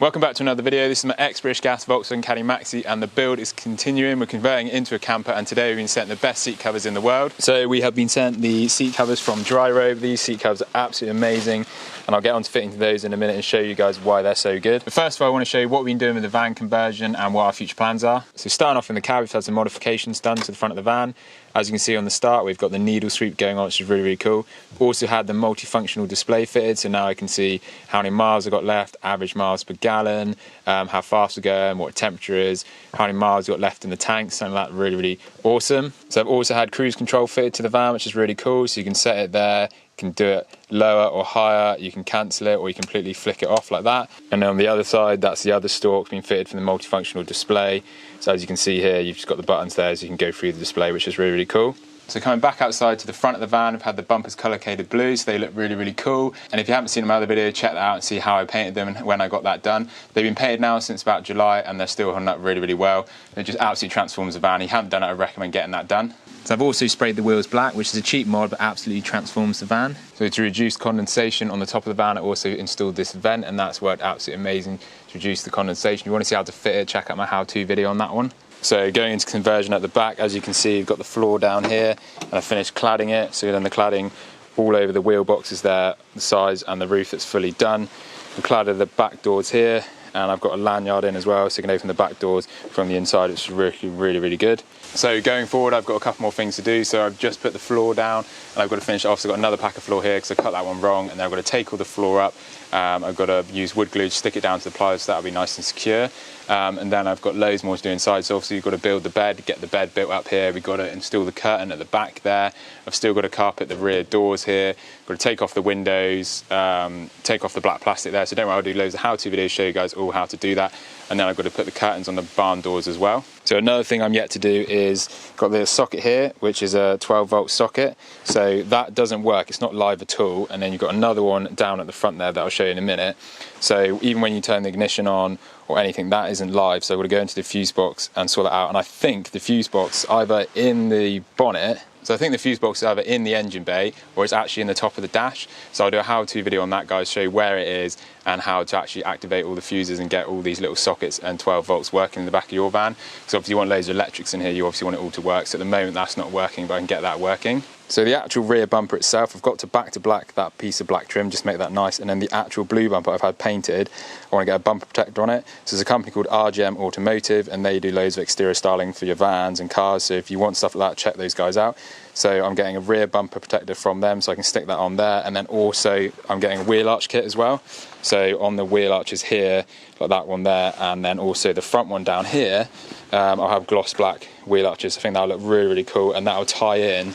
Welcome back to another video. This is my ex-British Gas Volkswagen Caddy Maxi and the build is continuing. We're converting it into a camper and today we've been sent the best seat covers in the world. So we have been sent the seat covers from Dryrobe. These seat covers are absolutely amazing and I'll get on to fitting those in a minute and show you guys why they're so good. But first of all, I want to show you what we've been doing with the van conversion and what our future plans are. So starting off in the cab, we've had some modifications done to the front of the van. As you can see on the start, we've got the needle sweep going on, which is really, really cool. Also had the multifunctional display fitted, so now I can see how many miles I've got left, average miles per gallon, how fast we're going, what temperature is, how many miles I've got left in the tank, something like that really, really awesome. So I've also had cruise control fitted to the van, which is really cool, so you can set it there, you can do it lower or higher, you can cancel it or you completely flick it off like that. And then on the other side, that's the other stalk being fitted for the multifunctional display. So as you can see here, you've just got the buttons there so you can go through the display, which is really, really cool. So coming back outside to the front of the van, I've had the bumpers colour-coded blue, so they look really, really cool. And if you haven't seen my other video, check that out and see how I painted them and when I got that done. They've been painted now since about July and they're still holding up really, really well. It just absolutely transforms the van. If you haven't done it, I recommend getting that done. So I've also sprayed the wheels black, which is a cheap mod, but absolutely transforms the van. So to reduce condensation on the top of the van, I also installed this vent, and that's worked absolutely amazing to reduce the condensation. If you want to see how to fit it, check out my how-to video on that one. So going into conversion at the back, as you can see, you've got the floor down here, and I finished cladding it. So then the cladding all over the wheel boxes there, the sides and the roof that's fully done. I've cladded the back doors here, and I've got a lanyard in as well, so you can open the back doors from the inside, which is really, really, really good. So going forward, I've got a couple more things to do. So I've just put the floor down and I've got to finish it off. So I've got another pack of floor here because I cut that one wrong, and then I've got to take all the floor up. I've got to use wood glue to stick it down to the pliers so that'll be nice and secure. And then I've got loads more to do inside. So obviously you've got to build the bed, get the bed built up here. We've got to install the curtain at the back there. I've still got to carpet the rear doors here. Got to take off the windows, take off the black plastic there. So don't worry, I'll do loads of how-to videos, show you guys all how to do that. And then I've got to put the curtains on the barn doors as well. So another thing I'm yet to do is got the socket here, which is a 12-volt socket. So that doesn't work, it's not live at all. And then you've got another one down at the front there that I'll show you in a minute. So even when you turn the ignition on or anything, that isn't live. So I've got to go into the fuse box and sort that out. And I think the fuse box either in the bonnet, so I think the fuse box is either in the engine bay or it's actually in the top of the dash. So I'll do a how-to video on that, guys, show you where it is and how to actually activate all the fuses and get all these little sockets and 12 volts working in the back of your van. So obviously you want loads of electrics in here, you obviously want it all to work. So at the moment that's not working, but I can get that working. So the actual rear bumper itself, I've got to back to black that piece of black trim, just make that nice. And then the actual blue bumper I've had painted, I want to get a bumper protector on it. So there's a company called RGM Automotive and they do loads of exterior styling for your vans and cars. So if you want stuff like that, check those guys out. So I'm getting a rear bumper protector from them so I can stick that on there. And then also I'm getting a wheel arch kit as well. So on the wheel arches here, like that one there, and then also the front one down here, I'll have gloss black wheel arches. I think that'll look really, really cool, and that'll tie in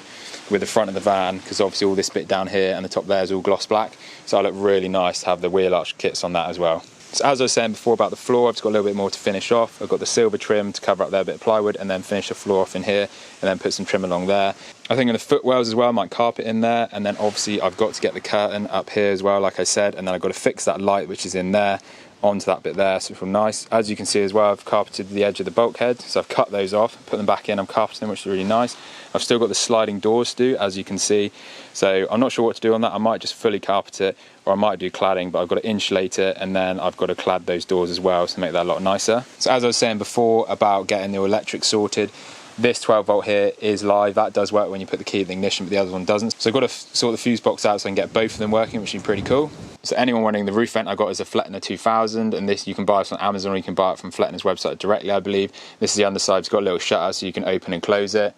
with the front of the van because obviously all this bit down here and the top there is all gloss black. So it'll look really nice to have the wheel arch kits on that as well. So as I was saying before about the floor, I've just got a little bit more to finish off. I've got the silver trim to cover up there, a bit of plywood, and then finish the floor off in here and then put some trim along there. I think in the footwells as well, I might carpet in there, and then obviously I've got to get the curtain up here as well, like I said, and then I've got to fix that light which is in there onto that bit there, so it's real nice. As you can see as well, I've carpeted the edge of the bulkhead, so I've cut those off, put them back in, I'm carpeting them, which is really nice. I've still got the sliding doors to do, as you can see, so I'm not sure what to do on that. I might just fully carpet it, or I might do cladding, but I've got to insulate it, and then I've got to clad those doors as well to make that a lot nicer. So as I was saying before about getting the electric sorted, this 12 volt here is live. That does work when you put the key in the ignition, but the other one doesn't. So I've got to sort the fuse box out so I can get both of them working, which is pretty cool. So anyone wondering, the roof vent I got is a Fastener 2000, and this you can buy it from Amazon or you can buy it from Fastener's website directly, I believe. This is the underside, it's got a little shutter so you can open and close it.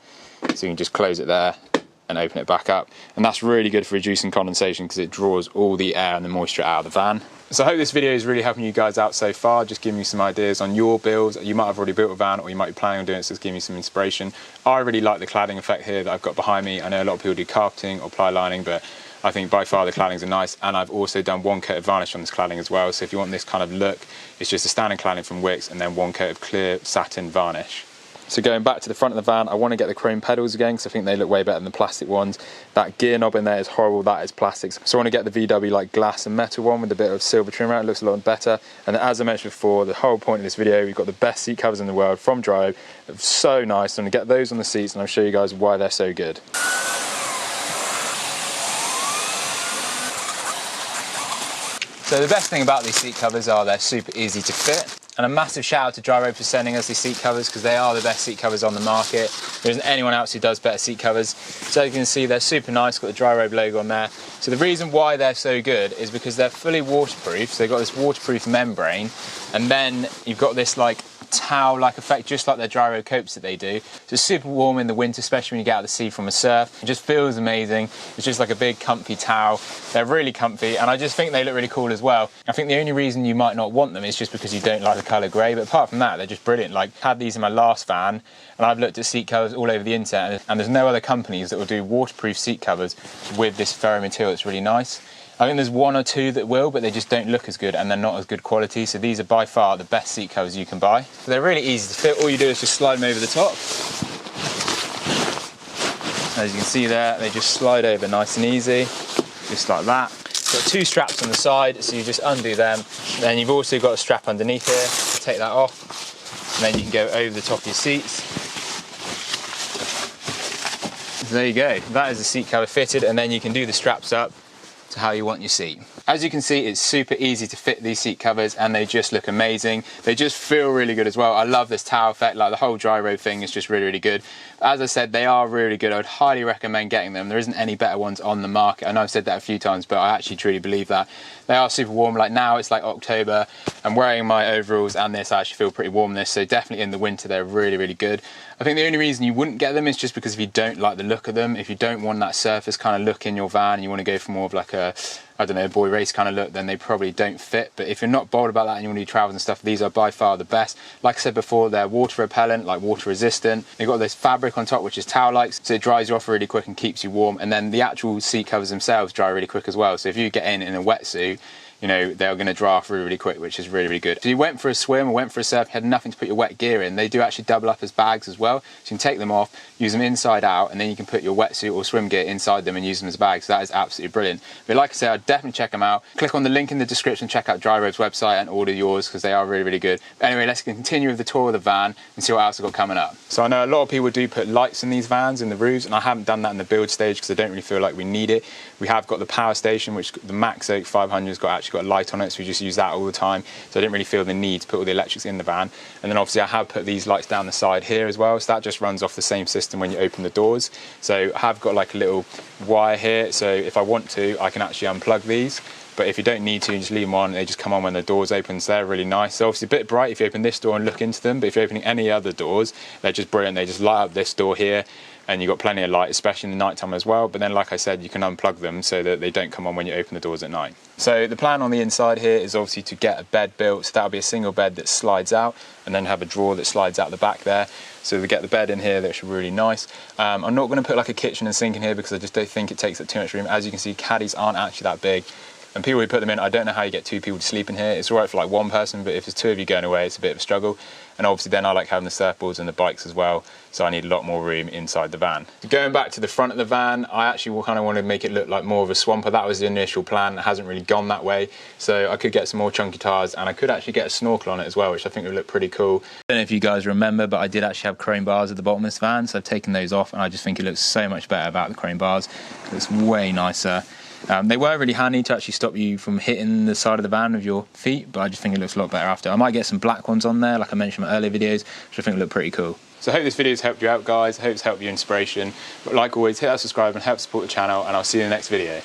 So you can just close it there and open it back up. And that's really good for reducing condensation because it draws all the air and the moisture out of the van. So I hope this video is really helping you guys out so far, just giving you some ideas on your builds. You might have already built a van or you might be planning on doing it, so it's giving you some inspiration. I really like the cladding effect here that I've got behind me. I know a lot of people do carpeting or ply lining, but I think by far the claddings are nice, and I've also done one coat of varnish on this cladding as well. So if you want this kind of look, it's just a standard cladding from Wix and then one coat of clear satin varnish. So going back to the front of the van, I want to get the chrome pedals again because I think they look way better than the plastic ones. That gear knob in there is horrible, that is plastic. So I want to get the VW like glass and metal one with a bit of silver trim around. It looks a lot better. And then, as I mentioned before, the whole point of this video, we've got the best seat covers in the world from Dryrobe. They're so nice. I'm going to get those on the seats and I'll show you guys why they're so good. So the best thing about these seat covers are they're super easy to fit. And a massive shout out to Dryrobe for sending us these seat covers, because they are the best seat covers on the market. There isn't anyone else who does better seat covers. So you can see they're super nice, got the Dryrobe logo on there. So the reason why they're so good is because they're fully waterproof. So they've got this waterproof membrane, and then you've got this like towel-like effect, just like their Dryrobe coats that they do. So it's super warm in the winter, especially when you get out of the sea from a surf. It just feels amazing. It's just like a big comfy towel. They're really comfy, and I just think they look really cool as well. I think the only reason you might not want them is just because you don't like the colour grey, but apart from that, they're just brilliant. Like, I had these in my last van, and I've looked at seat covers all over the internet, and there's no other companies that will do waterproof seat covers with this furry material. It's really nice. I think there's one or two that will, but they just don't look as good, and they're not as good quality. So these are by far the best seat covers you can buy. So they're really easy to fit. All you do is just slide them over the top. As you can see there, they just slide over nice and easy, just like that. Got two straps on the side, so you just undo them. Then you've also got a strap underneath here. Take that off, and then you can go over the top of your seats. So there you go. That is the seat cover fitted, and then you can do the straps up to how you want your seat. As you can see, it's super easy to fit these seat covers, and they just look amazing. They just feel really good as well. I love this towel effect. Like, the whole Dryrobe thing is just really, really good. As I said, they are really good. I would highly recommend getting them. There isn't any better ones on the market. I know I've said that a few times, but I actually truly believe that. They are super warm. Like, now it's like October. I'm wearing my overalls and this. I actually feel pretty warm in this, so definitely in the winter they're really, really good. I think the only reason you wouldn't get them is just because if you don't like the look of them, if you don't want that surface kind of look in your van, you want to go for more of like a, I don't know, a boy race kind of look, then they probably don't fit. But if you're not bothered about that and you want to do travels and stuff, these are by far the best. Like I said before, they're water repellent, like water resistant. They've got this fabric on top which is towel-like, so it dries you off really quick and keeps you warm. And then the actual seat covers themselves dry really quick as well. So if you get in a wetsuit, you know, they're going to dry off really, really quick, which is really, really good. If you went for a swim or went for a surf, you had nothing to put your wet gear in, they do actually double up as bags as well. So you can take them off, use them inside out, and then you can put your wetsuit or swim gear inside them and use them as bags. So that is absolutely brilliant. But like I said, I'd definitely check them out. Click on the link in the description, check out Dryrobe's website and order yours, because they are really, really good. But anyway, let's continue with the tour of the van and see what else I've got coming up. So I know a lot of people do put lights in these vans, in the roofs, and I haven't done that in the build stage because I don't really feel like we need it. We have got the power station, which the Maxi 500 has actually got a light on it, so we just use that all the time. So I didn't really feel the need to put all the electrics in the van. And then obviously I have put these lights down the side here as well, so that just runs off the same system when you open the doors. So I have got like a little wire here, so if I want to, I can actually unplug these. But if you don't need to, you just leave them on, they just come on when the doors open, so they're really nice. So obviously a bit bright if you open this door and look into them, but if you're opening any other doors, they're just brilliant. They just light up this door here, and you've got plenty of light, especially in the night time as well. But then, like I said, you can unplug them so that they don't come on when you open the doors at night. So the plan on the inside here is obviously to get a bed built. So that'll be a single bed that slides out, and then have a drawer that slides out the back there. So we get the bed in here, that's really nice. I'm not going to put like a kitchen and sink in here because I just don't think it takes up too much room. As you can see, caddies aren't actually that big. And people who put them in, I don't know how you get two people to sleep in here. It's all right for like one person, but if there's two of you going away, it's a bit of a struggle. And obviously then I like having the surfboards and the bikes as well, so I need a lot more room inside the van. Going back to the front of the van, I actually kind of want to make it look like more of a swamper. That was the initial plan. It hasn't really gone that way. So I could get some more chunky tires, and I could actually get a snorkel on it as well, which I think would look pretty cool. I don't know if you guys remember, but I did actually have chrome bars at the bottom of this van, so I've taken those off, and I just think it looks so much better without the chrome bars. It looks way nicer. They were really handy to actually stop you from hitting the side of the van with your feet, but I just think it looks a lot better after. I might get some black ones on there, like I mentioned in my earlier videos, which I think look pretty cool. So I hope this video has helped you out, guys. I hope it's helped you inspiration. But like always, hit that subscribe and help support the channel, and I'll see you in the next video.